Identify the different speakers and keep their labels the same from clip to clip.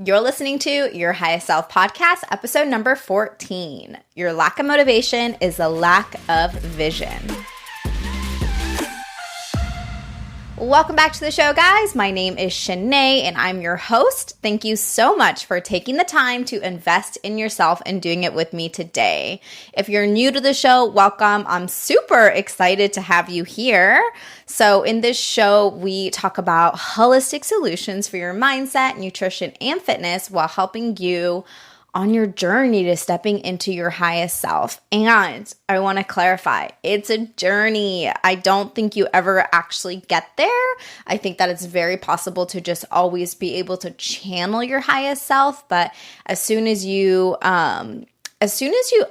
Speaker 1: You're listening to Your Highest Self podcast, episode number 14. Your lack of motivation is a lack of vision. Welcome back to the show, guys. My name is Shanae, and I'm your host. Thank you so much for taking the time to invest in yourself and doing it with me today. If you're new to the show, welcome. I'm super excited to have you here. So in this show, we talk about holistic solutions for your mindset, nutrition, and fitness while helping you on your journey to stepping into your highest self. And I want to clarify, it's a journey. I don't think you ever actually get there. I think that it's very possible to just always be able to channel your highest self. But as soon as you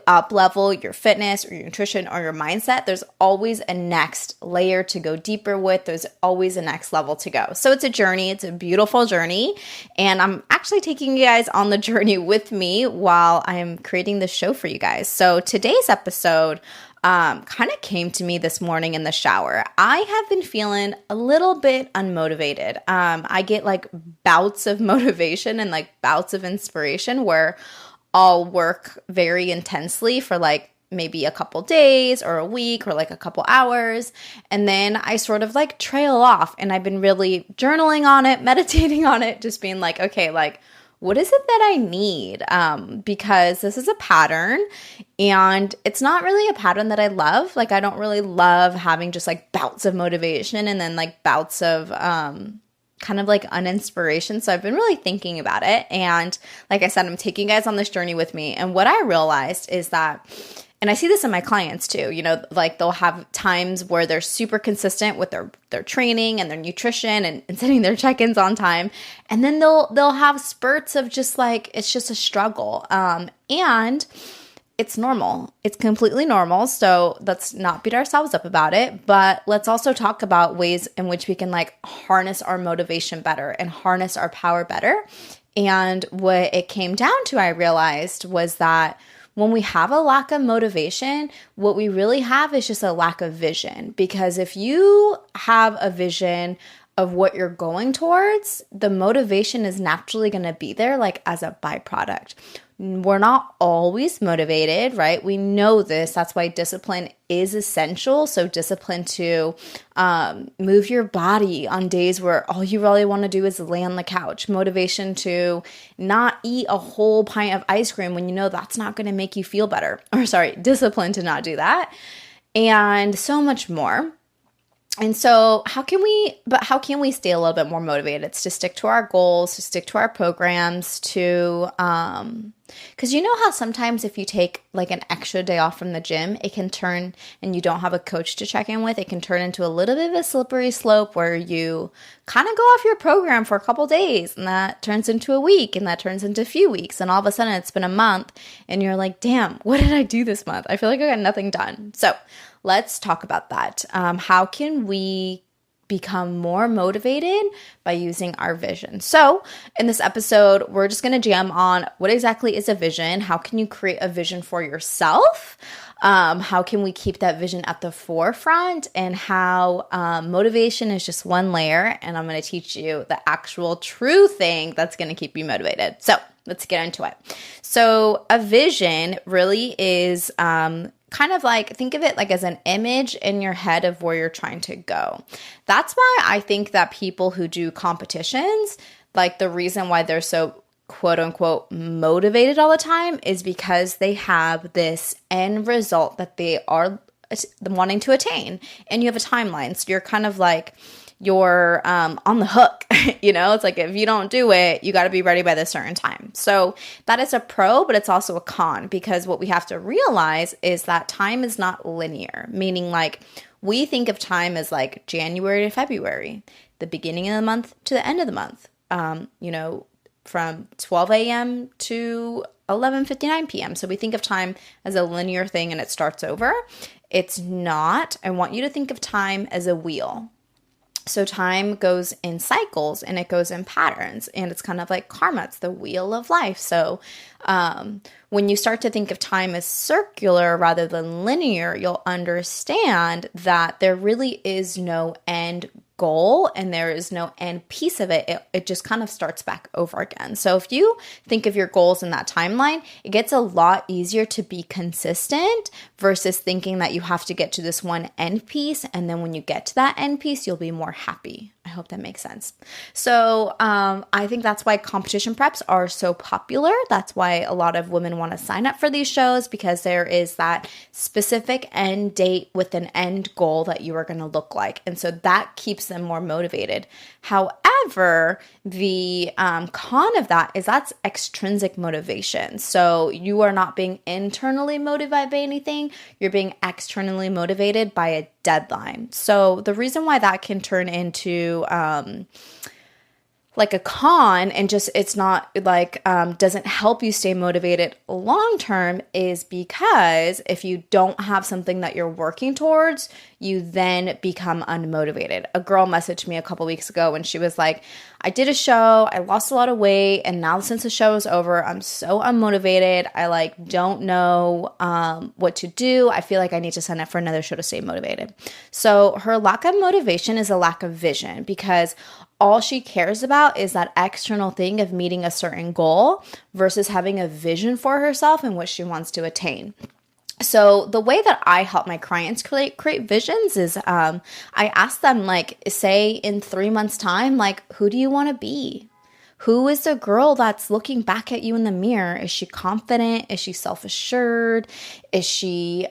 Speaker 1: up level your fitness or your nutrition or your mindset, there's always a next layer to go deeper with. There's always a next level to go. So it's a journey. It's a beautiful journey. And I'm actually taking you guys on the journey with me while I'm creating this show for you guys. So today's episode kind of came to me this morning in the shower. I have been feeling a little bit unmotivated. I get like bouts of motivation and like bouts of inspiration where I'll work very intensely for like maybe a couple days or a week or like a couple hours. And then I sort of like trail off, and I've been really journaling on it, meditating on it, just being like, okay, like what is it that I need? Because this is a pattern, and it's not really a pattern that I love. Like I don't really love having just like bouts of motivation and then like bouts of kind of like uninspiration. So I've been really thinking about it. And like I said, I'm taking you guys on this journey with me. And what I realized is that, and I see this in my clients too, you know, like they'll have times where they're super consistent with their training and their nutrition and setting their check-ins on time. And then they'll have spurts of just like, it's just a struggle. And it's normal. It's completely normal. So let's not beat ourselves up about it, but let's also talk about ways in which we can like harness our motivation better and harness our power better. And what it came down to, I realized, was that when we have a lack of motivation, what we really have is just a lack of vision. Because if you have a vision of what you're going towards, the motivation is naturally going to be there like as a byproduct. We're not always motivated, right? We know this. That's why discipline is essential. So discipline to move your body on days where all you really want to do is lay on the couch. Motivation to not eat a whole pint of ice cream when you know that's not going to make you feel better. Or sorry, discipline to not do that. And so much more. And so how can we stay a little bit more motivated? It's to stick to our goals, to stick to our programs, to, because you know how sometimes if you take like an extra day off from the gym, it can turn, and you don't have a coach to check in with, it can turn into a little bit of a slippery slope where you kind of go off your program for a couple days, and that turns into a week, and that turns into a few weeks, and all of a sudden it's been a month, and you're like, damn, what did I do this month? I feel like I got nothing done. So let's talk about that. How can we become more motivated by using our vision? So in this episode, we're just going to jam on what exactly is a vision. How can you create a vision for yourself? How can we keep that vision at the forefront? And how motivation is just one layer. And I'm going to teach you the actual true thing that's going to keep you motivated. So let's get into it. So a vision really is kind of like, think of it like as an image in your head of where you're trying to go. That's why I think that people who do competitions, like the reason why they're so quote unquote motivated all the time is because they have this end result that they are wanting to attain. And you have a timeline. So you're kind of like, you're on the hook, you know? It's like, if you don't do it, you got to be ready by this certain time. So that is a pro, but it's also a con, because what we have to realize is that time is not linear, meaning like we think of time as like January to February, the beginning of the month to the end of the month, you know, from 12 a.m. to 11:59 p.m. So we think of time as a linear thing and it starts over. It's not. I want you to think of time as a wheel. So time goes in cycles and it goes in patterns, and it's kind of like karma. It's the wheel of life. So when you start to think of time as circular rather than linear, you'll understand that there really is no end goal and there is no end piece of it, it just kind of starts back over again. So if you think of your goals in that timeline, it gets a lot easier to be consistent versus thinking that you have to get to this one end piece. And then when you get to that end piece, you'll be more happy. I hope that makes sense. So I think that's why competition preps are so popular. That's why a lot of women want to sign up for these shows, because there is that specific end date with an end goal that you are going to look like. And so that keeps them more motivated. However, the con of that is that's extrinsic motivation. So you are not being internally motivated by anything. You're being externally motivated by a deadline. So the reason why that can turn into like a con and just it's not like doesn't help you stay motivated long term is because if you don't have something that you're working towards, you then become unmotivated. A girl messaged me a couple weeks ago and she was like, I did a show, I lost a lot of weight, and now since the show is over, I'm so unmotivated. I like don't know what to do. I feel like I need to sign up for another show to stay motivated. So her lack of motivation is a lack of vision, because all she cares about is that external thing of meeting a certain goal versus having a vision for herself and what she wants to attain. So the way that I help my clients create visions is I ask them, like, say in 3 months' time, like, who do you want to be? Who is the girl that's looking back at you in the mirror? Is she confident? Is she self-assured? Is she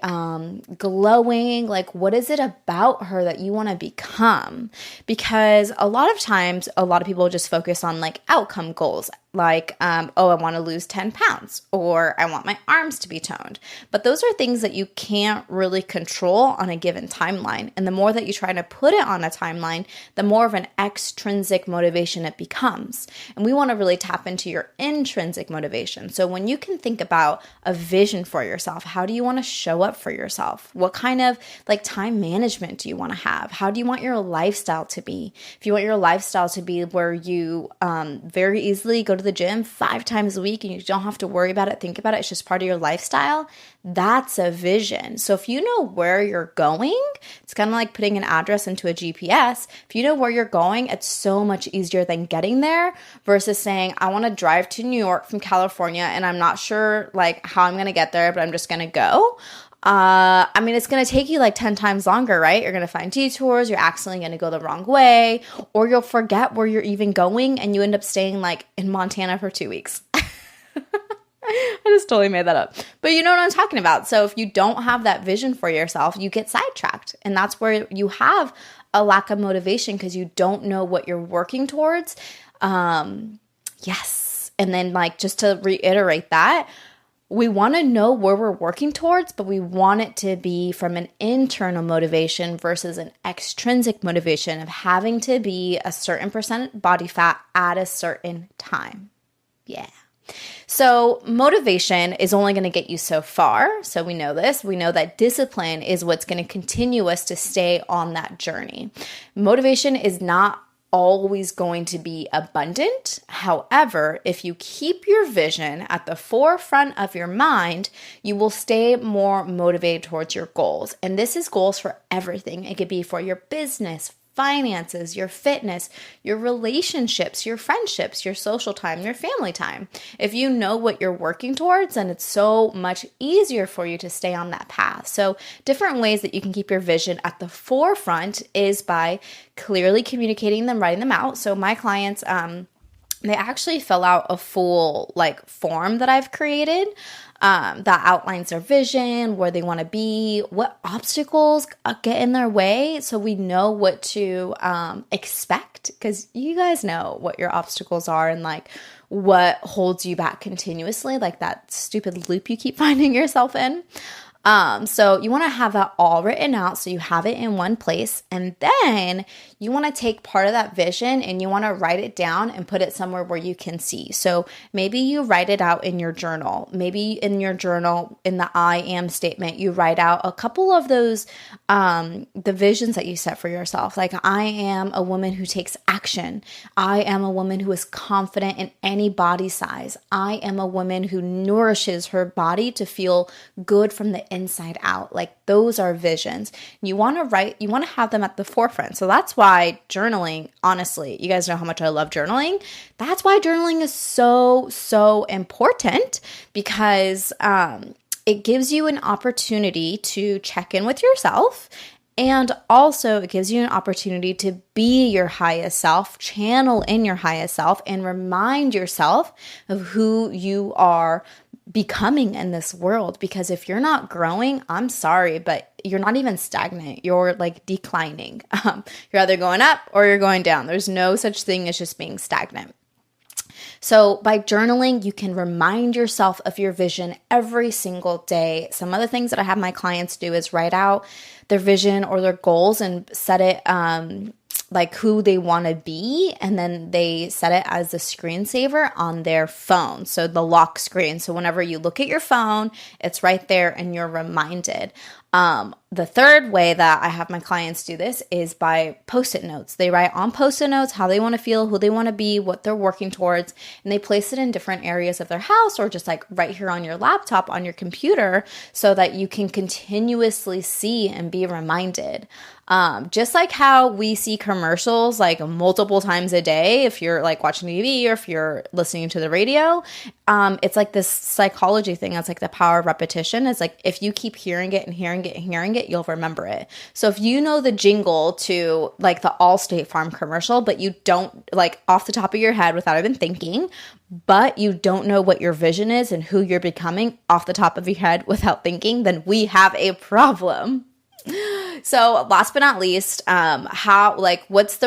Speaker 1: glowing? Like, what is it about her that you want to become? Because a lot of times, a lot of people just focus on like outcome goals. Like, oh, I want to lose 10 pounds, or I want my arms to be toned. But those are things that you can't really control on a given timeline. And the more that you try to put it on a timeline, the more of an extrinsic motivation it becomes. And we want to really tap into your intrinsic motivation. So when you can think about a vision for yourself, how do you want to show up for yourself? What kind of like time management do you want to have? How do you want your lifestyle to be? If you want your lifestyle to be where you very easily go to the gym 5 times a week and you don't have to worry about it, think about it, it's just part of your lifestyle, that's a vision. So if you know where you're going, it's kind of like putting an address into a GPS. If you know where you're going, it's so much easier than getting there versus saying, I want to drive to New York from California and I'm not sure like how I'm going to get there, but I'm just going to go. I mean, it's going to take you like 10 times longer, right? You're going to find detours. You're accidentally going to go the wrong way, or you'll forget where you're even going and you end up staying like in Montana for 2 weeks. I just totally made that up. But you know what I'm talking about. So if you don't have that vision for yourself, you get sidetracked. And that's where you have a lack of motivation because you don't know what you're working towards. Yes. And then like, just to reiterate that, we want to know where we're working towards, but we want it to be from an internal motivation versus an extrinsic motivation of having to be a certain percent body fat at a certain time. Yeah. So motivation is only going to get you so far. So we know this. We know that discipline is what's going to continue us to stay on that journey. Motivation is not always going to be abundant. However, if you keep your vision at the forefront of your mind, you will stay more motivated towards your goals. And this is goals for everything. It could be for your business, finances, your fitness, your relationships, your friendships, your social time, your family time. If you know what you're working towards, then it's so much easier for you to stay on that path. So different ways that you can keep your vision at the forefront is by clearly communicating them, writing them out. So my clients, they actually fill out a full like form that I've created that outlines their vision, where they want to be, what obstacles get in their way, so we know what to expect, because you guys know what your obstacles are and like what holds you back continuously, like that stupid loop you keep finding yourself in. So you want to have that all written out so you have it in one place, and then you want to take part of that vision and you want to write it down and put it somewhere where you can see. So maybe you write it out in your journal. Maybe in your journal, in the I am statement, you write out a couple of those, the visions that you set for yourself. Like, I am a woman who takes action. I am a woman who is confident in any body size. I am a woman who nourishes her body to feel good from the inside out. Like those are visions. You want to have them at the forefront. So that's why journaling, honestly, you guys know how much I love journaling. That's why journaling is so, so important, because it gives you an opportunity to check in with yourself. And also it gives you an opportunity to be your highest self, channel in your highest self, and remind yourself of who you are becoming in this world. Because if you're not growing, I'm sorry, but you're not even stagnant. You're like declining. You're either going up or you're going down. There's no such thing as just being stagnant. So by journaling, you can remind yourself of your vision every single day. Some of the things that I have my clients do is write out their vision or their goals and set it like who they want to be, and then they set it as the screensaver on their phone. So the lock screen. So whenever you look at your phone, it's right there and you're reminded. The third way that I have my clients do this is by Post-it notes. They write on Post-it notes how they want to feel, who they want to be, what they're working towards, and they place it in different areas of their house or just like right here on your laptop, on your computer, so that you can continuously see and be reminded. Just like how we see commercials like multiple times a day, if you're like watching TV or if you're listening to the radio, it's like this psychology thing. That's like the power of repetition. It's like if you keep hearing it and hearing it and hearing it, you'll remember it. So if you know the jingle to like the Allstate Farm commercial, but you don't like off the top of your head without even thinking, but you don't know what your vision is and who you're becoming off the top of your head without thinking, then we have a problem. So last but not least, what is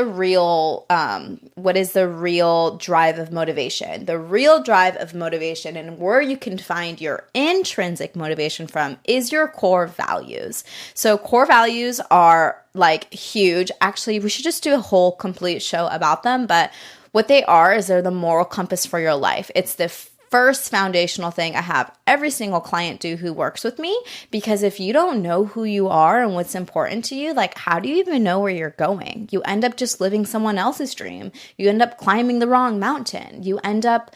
Speaker 1: the real drive of motivation? The real drive of motivation, and where you can find your intrinsic motivation from, is your core values. So core values are like huge. Actually, we should just do a whole complete show about them, but what they are is they're the moral compass for your life. It's the first foundational thing I have every single client do who works with me, because if you don't know who you are and what's important to you, like how do you even know where you're going? You end up just living someone else's dream. You end up climbing the wrong mountain. You end up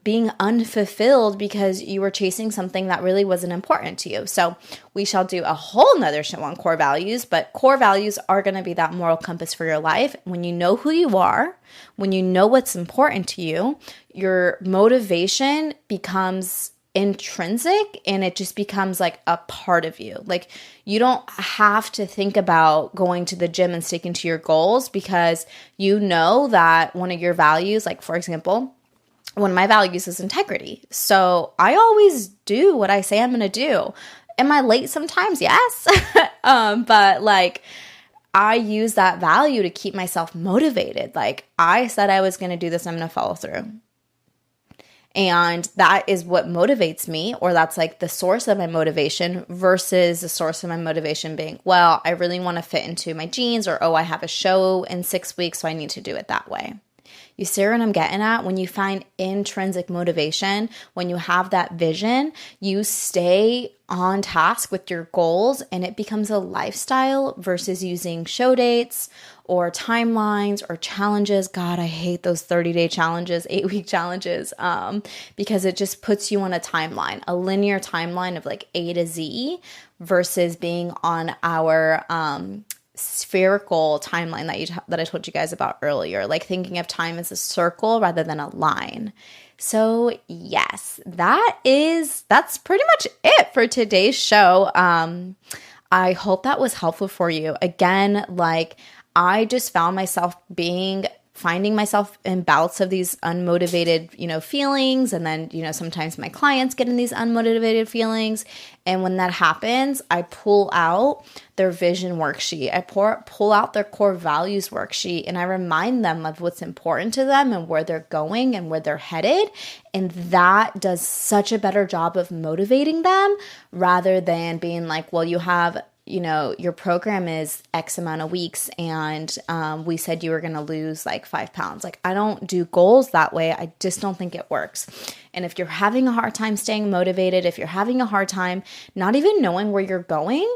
Speaker 1: being unfulfilled because you were chasing something that really wasn't important to you. So we shall do a whole nother show on core values, but core values are going to be that moral compass for your life. When you know who you are, when you know what's important to you, your motivation becomes intrinsic and it just becomes like a part of you. Like you don't have to think about going to the gym and sticking to your goals, because you know that one of your values, like for example, one of my values is integrity. So I always do what I say I'm going to do. Am I late sometimes? Yes. But like I use that value to keep myself motivated. Like I said I was going to do this, I'm going to follow through. And that is what motivates me, or that's like the source of my motivation, versus the source of my motivation being, well, I really want to fit into my jeans, or, oh, I have a show in 6 weeks, so I need to do it that way. You see what I'm getting at? When you find intrinsic motivation, when you have that vision, you stay on task with your goals and it becomes a lifestyle versus using show dates or timelines or challenges. God, I hate those 30-day challenges, 8-week challenges, because it just puts you on a timeline, a linear timeline of like A to Z, versus being on our spherical timeline that I told you guys about earlier, like thinking of time as a circle rather than a line. So yes, that's pretty much it for today's show. I hope that was helpful for you. Again, like I just found myself finding myself in bouts of these unmotivated, feelings. And then, sometimes my clients get in these unmotivated feelings. And when that happens, I pull out their vision worksheet. I pull out their core values worksheet, and I remind them of what's important to them and where they're going and where they're headed. And that does such a better job of motivating them, rather than being like, well, you have your program is X amount of weeks and we said you were going to lose like 5 pounds. Like I don't do goals that way. I just don't think it works. And if you're having a hard time staying motivated, if you're having a hard time not even knowing where you're going,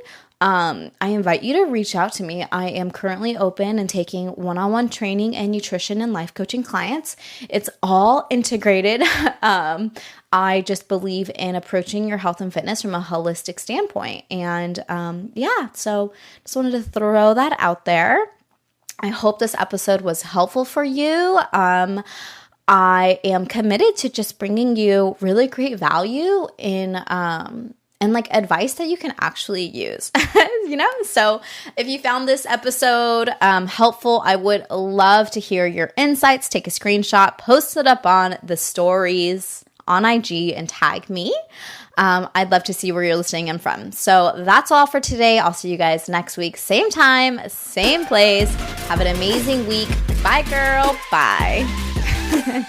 Speaker 1: I invite you to reach out to me. I am currently open and taking one-on-one training and nutrition and life coaching clients. It's all integrated. I just believe in approaching your health and fitness from a holistic standpoint. And so just wanted to throw that out there. I hope this episode was helpful for you. I am committed to just bringing you really great value in and like advice that you can actually use, So if you found this episode helpful, I would love to hear your insights. Take a screenshot, post it up on the stories on IG and tag me. I'd love to see where you're listening in from. So that's all for today. I'll see you guys next week. Same time, same place. Have an amazing week. Bye, girl. Bye.